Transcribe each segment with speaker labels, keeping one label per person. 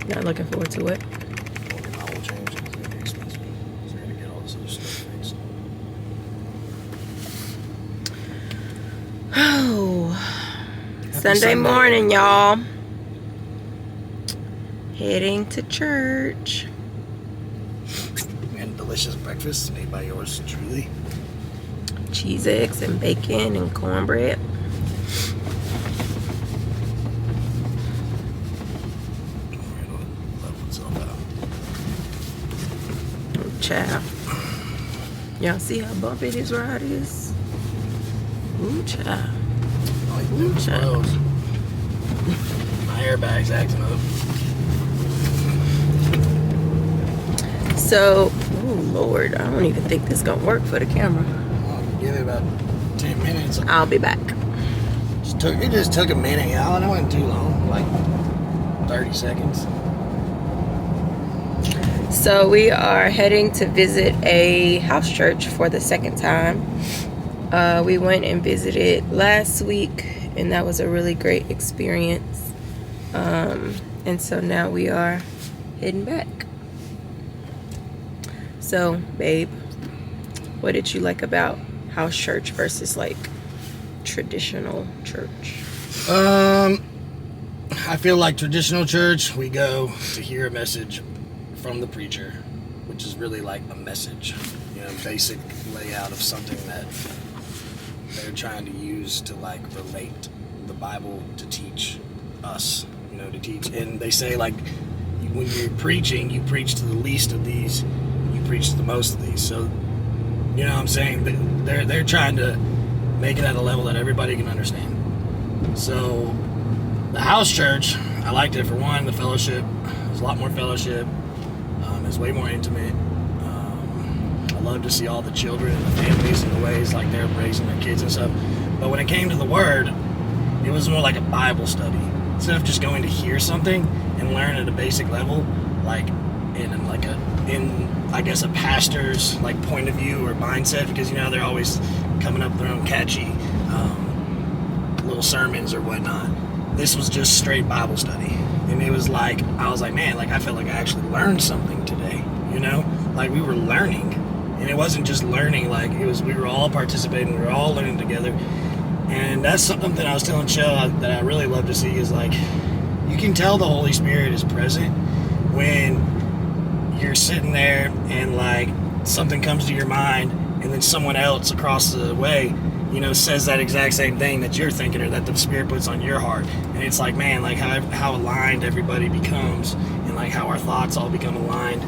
Speaker 1: Not looking forward to it.
Speaker 2: I'll get my oil changed. It's going to be expensive. So I got to get all this other stuff fixed.
Speaker 1: Oh,
Speaker 2: Happy
Speaker 1: Sunday morning, y'all. Heading to church.
Speaker 2: And delicious breakfast made by yours truly.
Speaker 1: Cheese, eggs, and bacon and cornbread. Child. Y'all see how bumpy this ride is? Ooh, child. Ooh, child.
Speaker 2: My airbag's acting up.
Speaker 1: So, oh Lord, I don't even think this is gonna work for the camera.
Speaker 2: Well, give it about 10 minutes.
Speaker 1: I'll be back.
Speaker 2: It just took a minute, y'all, and it wasn't too long, like 30 seconds.
Speaker 1: So we are heading to visit a house church for the second time. We went and visited last week, and that was a really great experience. And so now we are heading back. So, babe, what did you like about house church versus like traditional church?
Speaker 2: I feel like traditional church, we go to hear a message from the preacher, which is really like a message, basic layout of something that they're trying to use to like relate the Bible to teach us, to teach. And they say like when you're preaching, you preach to the least of these, you preach to the most of these. So, what I'm saying? They're trying to make it at a level that everybody can understand. So the house church, I liked it for one, the fellowship. There's a lot more fellowship. It's way more intimate. I love to see all the children and the families and the ways like they're raising their kids and stuff. But when it came to the word, it was more like a Bible study. Instead of just going to hear something and learn at a basic level, like in I guess a pastor's like point of view or mindset, because they're always coming up with their own catchy little sermons or whatnot. This was just straight Bible study. And it was like, I was like, man, like I felt like I actually learned something today, like we were learning. And it wasn't just learning, like we were all participating, we were all learning together. And that's something that I was telling Shell that I really love to see is like, you can tell the Holy Spirit is present when you're sitting there and like something comes to your mind and then someone else across the way says that exact same thing that you're thinking or that the Spirit puts on your heart. And it's like, man, like how aligned everybody becomes and like how our thoughts all become aligned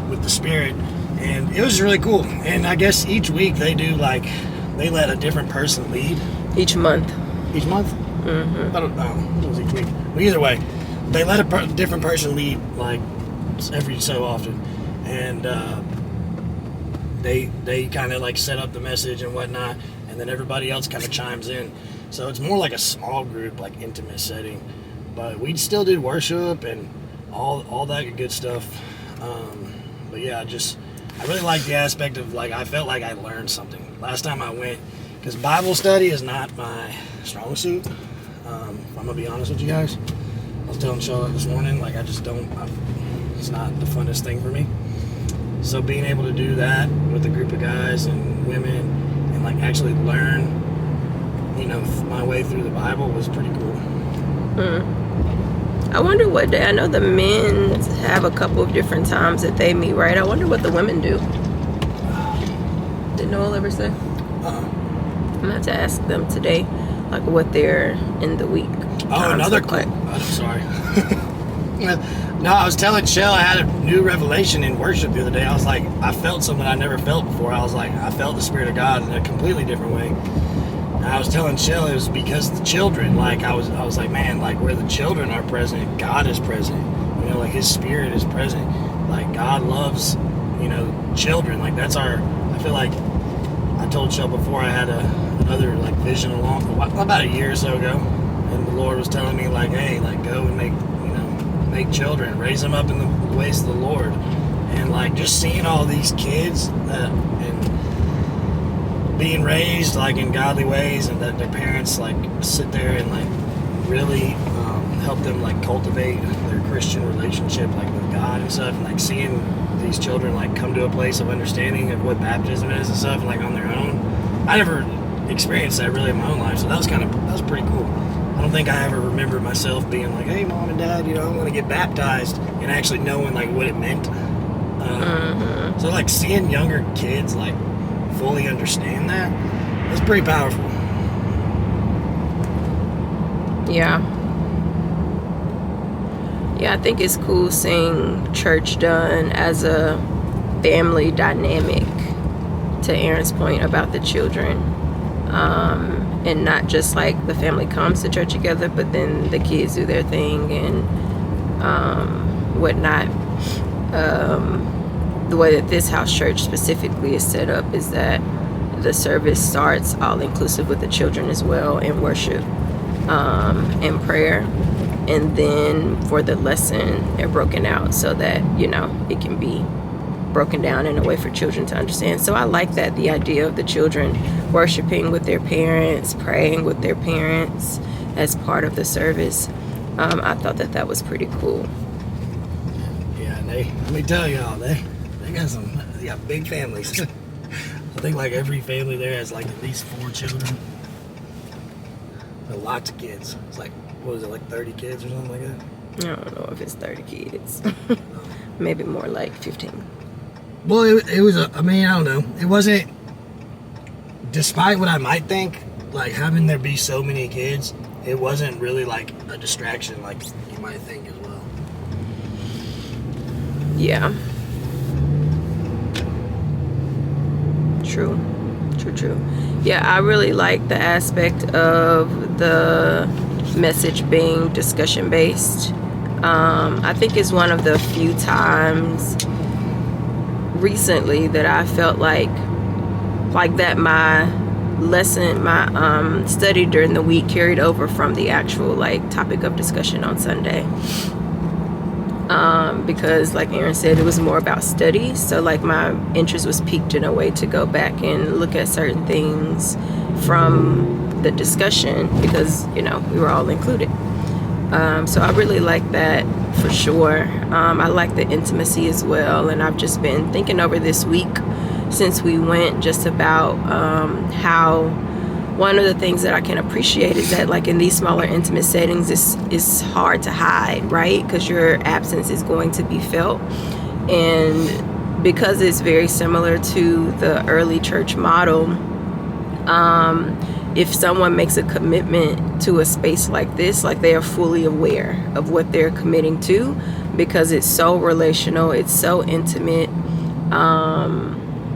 Speaker 2: with the Spirit. And it was really cool. And I guess each week they let a different person lead.
Speaker 1: Each month.
Speaker 2: Each month?
Speaker 1: Mm-hmm.
Speaker 2: I don't know. It was each week. But either way, they let a different person lead like every so often. And they kind of like set up the message and whatnot, and then everybody else kind of chimes in. So it's more like a small group, like intimate setting. But we still did worship and all that good stuff. But yeah, I really like the aspect of like I felt like I learned something last time I went, because Bible study is not my strong suit. If I'm gonna be honest with you guys, I was telling Charlotte this morning, like it's not the funnest thing for me. So being able to do that with a group of guys and women and like actually learn, my way through the Bible was pretty cool.
Speaker 1: I wonder what day. I know the men have a couple of different times that they meet, right? I wonder what the women do. Did Noel ever say? I'm gonna have to ask them today, like what they're in the week.
Speaker 2: Oh, another clip. I'm sorry. No, I was telling Shell I had a new revelation in worship the other day. I was like, I felt something I never felt before. I was like, I felt the Spirit of God in a completely different way. And I was telling Shell it was because the children, like I was like, man, like where the children are present, God is present. Like His Spirit is present. Like God loves, children. Like that's I feel like I told Shell before I had another like vision about a year or so ago, and the Lord was telling me like, hey, like go and make children, raise them up in the ways of the Lord. And like just seeing all these kids and being raised like in godly ways, and that their parents like sit there and like really help them like cultivate their Christian relationship like with God and stuff, and like seeing these children like come to a place of understanding of what baptism is and stuff, like on their own. I never experienced that really in my own life, so that was pretty cool. I don't think I ever remember myself being like, hey mom and dad, you know, I'm gonna get baptized, and actually knowing like what it meant. So like seeing younger kids like fully understand that, it's pretty powerful.
Speaker 1: Yeah, I think it's cool seeing church done as a family dynamic, to Aaron's point about the children, and not just like the family comes to church together, but then the kids do their thing and whatnot. The way that this house church specifically is set up is that the service starts all inclusive with the children as well, in worship and prayer, and then for the lesson they're broken out so that, you know, it can be broken down in a way for children to understand. So I like that, the idea of the children worshiping with their parents, praying with their parents as part of the service. I thought that was pretty cool.
Speaker 2: Yeah, and let me tell y'all, they got big families. I think like every family there has like at least 4 children. Lots of kids. It's like, what is it, like 30 kids or something like that?
Speaker 1: I don't know if it's 30 kids. Maybe more like 15.
Speaker 2: Well, it was, I don't know. It wasn't, despite what I might think, like having there be so many kids, it wasn't really like a distraction like you might think as well.
Speaker 1: Yeah. True. Yeah, I really like the aspect of the message being discussion based. I think it's one of the few times recently that I felt like that my lesson, my study during the week carried over from the actual like topic of discussion on Sunday. Because like Aaron said, it was more about study, so like my interest was piqued in a way to go back and look at certain things from the discussion, because, you know, we were all included. So I really like that for sure. I like the intimacy as well, and I've just been thinking over this week since we went just about how one of the things that I can appreciate is that like in these smaller intimate settings, it's hard to hide, right? Because your absence is going to be felt. And because it's very similar to the early church model, if someone makes a commitment to a space like this, like they are fully aware of what they're committing to, because it's so relational, it's so intimate,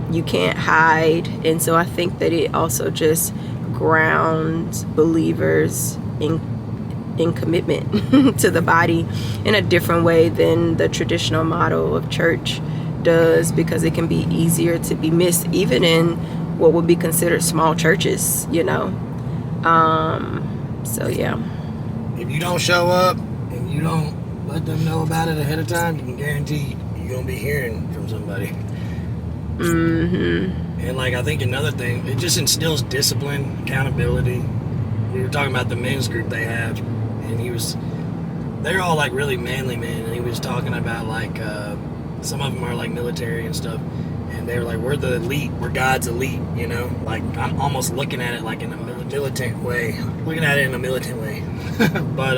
Speaker 1: you can't hide. And so I think that it also just grounds believers in commitment to the body in a different way than the traditional model of church does, because it can be easier to be missed even in what would be considered small churches, you know. So yeah,
Speaker 2: if you don't show up and you don't let them know about it ahead of time, you can guarantee you're gonna be hearing from somebody. And like, I think another thing, it just instills discipline, accountability. We were talking about the men's group they have, and they're all like really manly men, and he was talking about like some of them are like military and stuff, and they were like, we're the elite, we're God's elite, you know. Like, I'm almost looking at it like in a militant way, but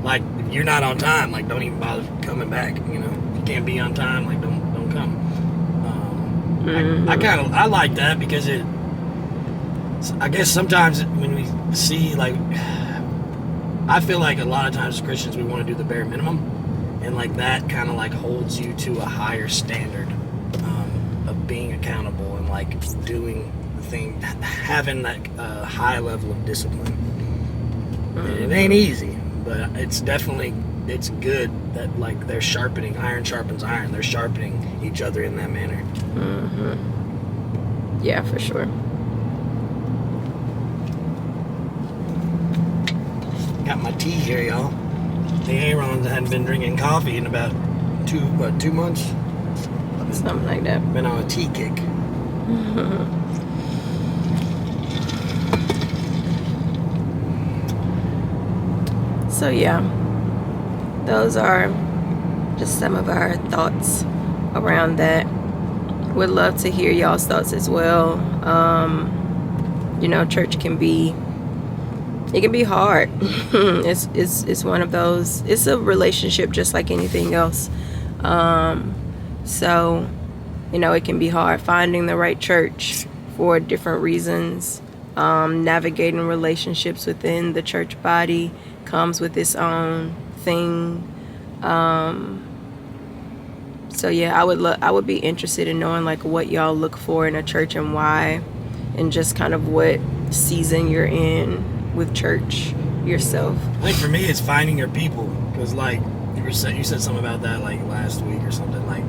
Speaker 2: like, if you're not on time, like, don't even bother coming back, you know. If you can't be on time, like, don't come. I like that, because I guess sometimes when we see, like, I feel like a lot of times as Christians we want to do the bare minimum, and like that kind of like holds you to a higher standard of being accountable and like doing the thing, having that high level of discipline. It ain't easy, but it's good that like they're sharpening, iron sharpens iron, they're sharpening each other in that manner.
Speaker 1: Yeah, for sure.
Speaker 2: Got my tea here, y'all. The Aarons hadn't been drinking coffee in about 2 months?
Speaker 1: Something like that.
Speaker 2: Been on a tea kick.
Speaker 1: So yeah, those are just some of our thoughts around that. Would love to hear y'all's thoughts as well. Church can be hard. it's one of those. It's a relationship just like anything else. So it can be hard finding the right church for different reasons. Navigating relationships within the church body comes with its own thing. So yeah, I would be interested in knowing like what y'all look for in a church and why, and just kind of what season you're in with church yourself.
Speaker 2: I think for me, it's finding your people, because like you said something about that like last week or something, like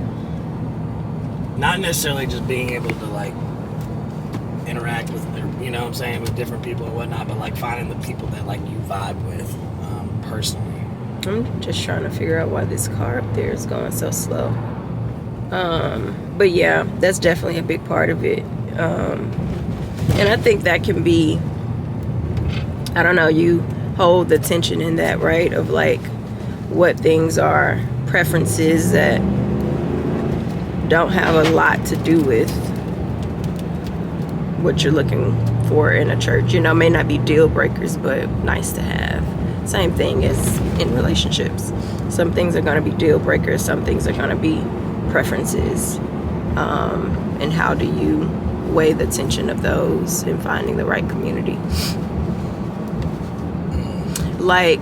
Speaker 2: not necessarily just being able to like interact with with different people and whatnot, but like finding the people that like you vibe with personally.
Speaker 1: I'm just trying to figure out why this car up there is going so slow. But yeah, that's definitely a big part of it. And I think that can be, I don't know, you hold the tension in that, right? Of like what things are preferences that don't have a lot to do with what you're looking for in a church. May not be deal breakers, but nice to have. Same thing as in relationships. Some things are going to be deal breakers. Some things are going to be preferences. And how do you weigh the tension of those in finding the right community? Like,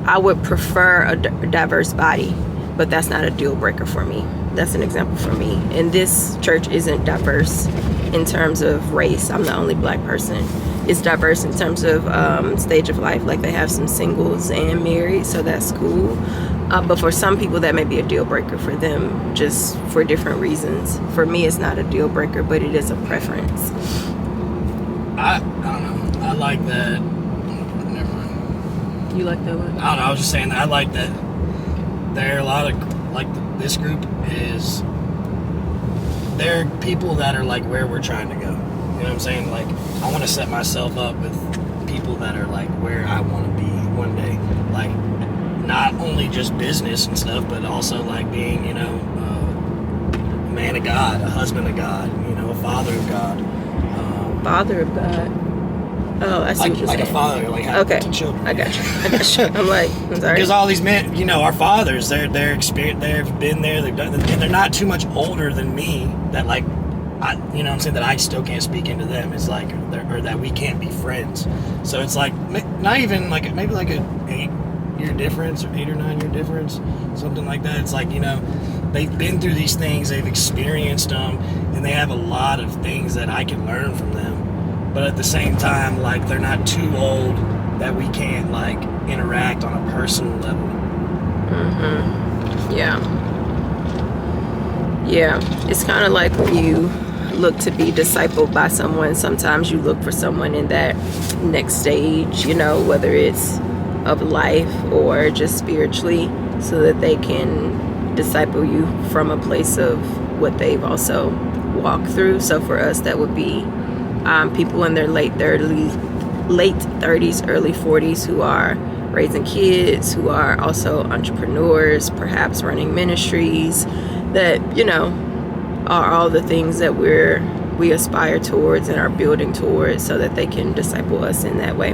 Speaker 1: I would prefer a diverse body, but that's not a deal breaker for me. That's an example for me. And this church isn't diverse in terms of race. I'm the only black person. It's diverse in terms of stage of life. Like, they have some singles and married, so that's cool. But for some people, that may be a deal breaker for them, just for different reasons. For me, it's not a deal breaker, but it is a preference.
Speaker 2: I don't know. I like that. Never mind.
Speaker 1: You like that one?
Speaker 2: I don't know. I was just saying that I like that there are a lot of, like, this group is, there are people that are like where we're trying to go. You know what I'm saying? Like, I want to set myself up with people that are like where I want to be one day. Like, not only just business and stuff, but also like being, a man of God, a husband of God, a father of God.
Speaker 1: Father of God. Oh, I see
Speaker 2: like,
Speaker 1: what you're
Speaker 2: like
Speaker 1: saying.
Speaker 2: a father, like having
Speaker 1: Okay.
Speaker 2: children.
Speaker 1: I got you. I'm like, I'm sorry.
Speaker 2: Because all these men, our fathers, they're experienced, they've been there, they've done, and they're not too much older than me. That like, that I still can't speak into them. It's like, or that we can't be friends. So it's like not even like maybe like a 8-year difference or 8 or 9 year difference, something like that. It's like they've been through these things, they've experienced them, and they have a lot of things that I can learn from them. But at the same time, like, they're not too old that we can't, like, interact on a personal level.
Speaker 1: Mm-hmm. Yeah. Yeah. It's kind of like when you look to be discipled by someone, sometimes you look for someone in that next stage, whether it's of life or just spiritually, so that they can disciple you from a place of what they've also walked through. So for us, that would be people in their late 30s, early 40s, who are raising kids, who are also entrepreneurs, perhaps running ministries, that are all the things that we aspire towards and are building towards, so that they can disciple us in that way.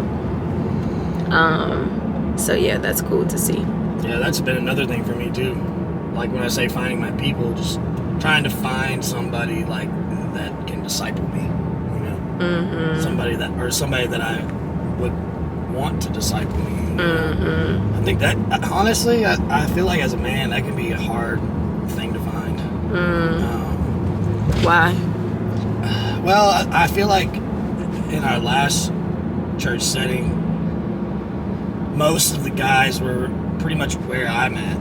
Speaker 1: So yeah, that's cool to see.
Speaker 2: Yeah, that's been another thing for me too. Like, when I say finding my people, just trying to find somebody like that can disciple me.
Speaker 1: Mm-hmm.
Speaker 2: Somebody that I would want to disciple me.
Speaker 1: Mm-hmm.
Speaker 2: I think that, honestly, I feel like as a man, that can be a hard thing to find.
Speaker 1: Why?
Speaker 2: Well, I feel like in our last church setting, most of the guys were pretty much where I'm at.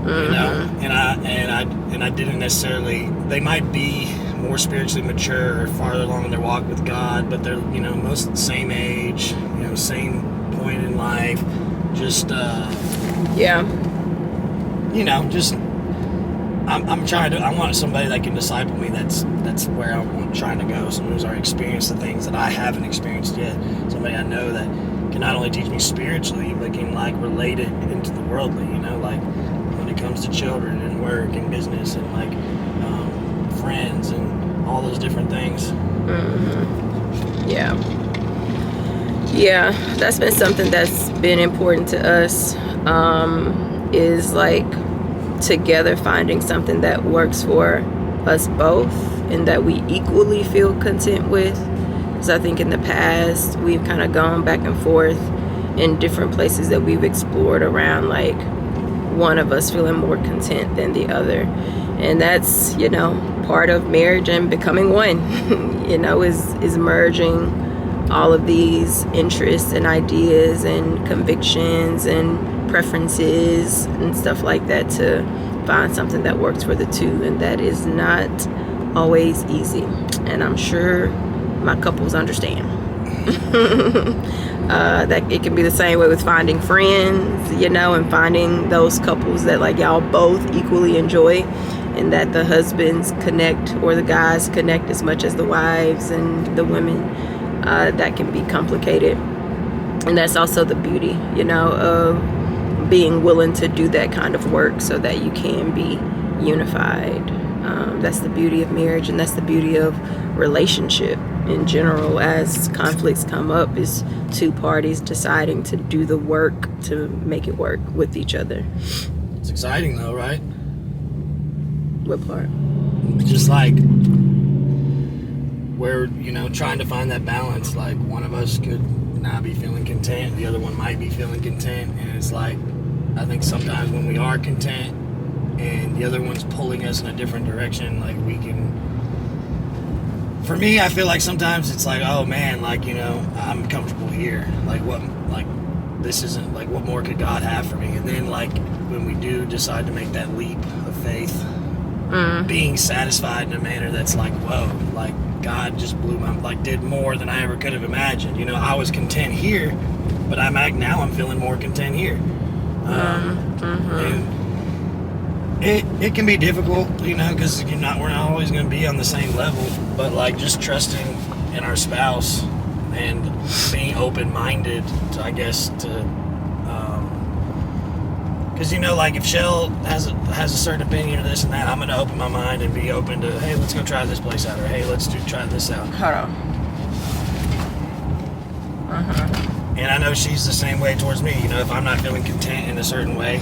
Speaker 1: Mm-hmm.
Speaker 2: And I didn't necessarily. They might be more spiritually mature or farther along in their walk with God, but they're most the same age, same point in life. Just
Speaker 1: Yeah.
Speaker 2: Just I'm trying to. I want somebody that can disciple me. That's where I'm trying to go. Someone who's already experienced the things that I haven't experienced yet. Somebody I know that can not only teach me spiritually, but can like relate it into the worldly, you know, like when it comes to children and work and business and like friends and all those different things.
Speaker 1: Yeah. Yeah, that's been something that's been important to us, is like together finding something that works for us both and that we equally feel content with. Because I think in the past we've kind of gone back and forth in different places that we've explored around like one of us feeling more content than the other. And that's, you know, part of marriage and becoming one, you know, is merging all of these interests and ideas and convictions and preferences and stuff like that to find something that works for the two. And that is not always easy. And I'm sure my couples understand. That it can be the same way with finding friends, you know, and finding those couples that like y'all both equally enjoy, and that the husbands connect or the guys connect as much as the wives and the women. That can be complicated. And that's also the beauty, you know, of being willing to do that kind of work so that you can be unified. That's the beauty of marriage, and that's the beauty of relationship in general. As conflicts come up, is two parties deciding to do the work to make it work with each other.
Speaker 2: It's exciting though, right?
Speaker 1: What part?
Speaker 2: Just like we're, you know, trying to find that balance. Like one of us could not be feeling content, the other one might be feeling content, and it's like I think sometimes when we are content and the other one's pulling us in a different direction, like we can, for me, I feel like sometimes it's like, oh man, like, you know, I'm comfortable here, like what, like this isn't, like what more could God have for me? And then like when we do decide to make that leap of faith, being satisfied in a manner that's like, whoa, like God just blew my, like did more than I ever could have imagined. You know, I was content here, but now I'm feeling more content here. And it can be difficult, you know, because we're not always going to be on the same level, but like just trusting in our spouse and being open-minded to, I guess, to, because, you know, like if Shell has a certain opinion of this and that, I'm going to open my mind and be open to, hey, let's go try this place out, or hey, let's try this out.
Speaker 1: Hold on.
Speaker 2: And I know she's the same way towards me. You know, if I'm not feeling content in a certain way,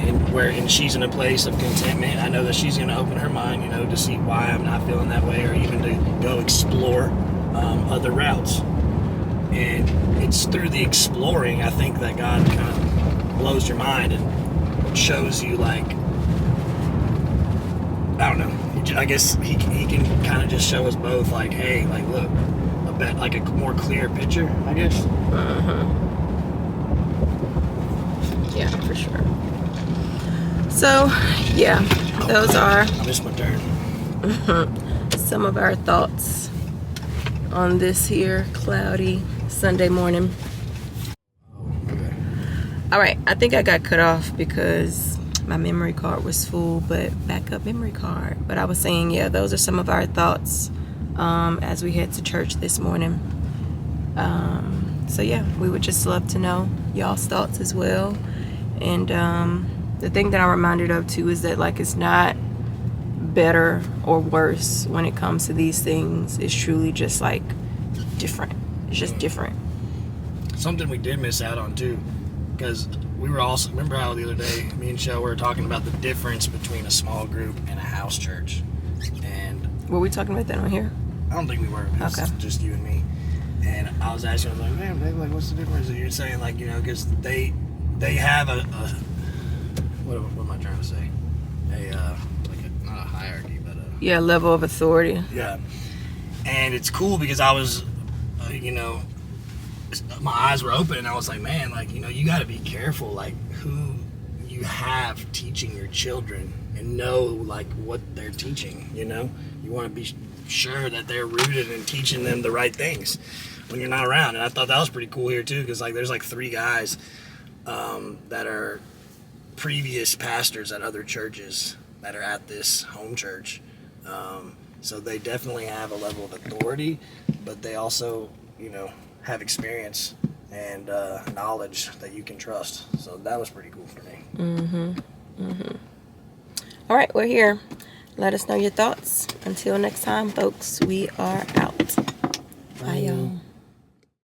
Speaker 2: and she's in a place of contentment, I know that she's going to open her mind, you know, to see why I'm not feeling that way, or even to go explore other routes. And it's through the exploring, I think, that God kind of blows your mind and shows you, like, I don't know, I guess he can kind of just show us both, like, hey, like, look, like a more clear picture, I guess.
Speaker 1: Yeah, for sure. So, yeah, those are
Speaker 2: I missed my turn.
Speaker 1: some of our thoughts on this here cloudy Sunday morning.
Speaker 2: Okay.
Speaker 1: All right, I think I got cut off because my memory card was full, but backup memory card. But I was saying, yeah, those are some of our thoughts as we head to church this morning. So yeah, we would just love to know y'all's thoughts as well. And the thing that I'm reminded of too is that like it's not better or worse when it comes to these things. It's truly just like different. It's just different.
Speaker 2: Something we did miss out on too, because we were also, remember how the other day me and Shell were talking about the difference between a small group and a house church, and
Speaker 1: Were we talking about that on here?
Speaker 2: I don't think we were. It was
Speaker 1: Okay.
Speaker 2: just you and me. And I was asking, I was like, man, babe, like, what's the difference? And you're saying, like, you know, because they have a what am I trying to say? Not a hierarchy, but
Speaker 1: Yeah, level of authority.
Speaker 2: yeah. And it's cool because I was, you know, my eyes were open and I was like, man, like, you know, you got to be careful, like, who you have teaching your children and know, like, what they're teaching, you know? You want to be sure that they're rooted in teaching them the right things when you're not around. And I thought that was pretty cool here, too, because, like, there's, like, 3 guys that are previous pastors at other churches that are at this home church. So they definitely have a level of authority, but they also, you know, have experience and knowledge that you can trust. So that was pretty cool for me.
Speaker 1: All right, we're here. Let us know your thoughts. Until next time, folks, we are out. Bye, y'all.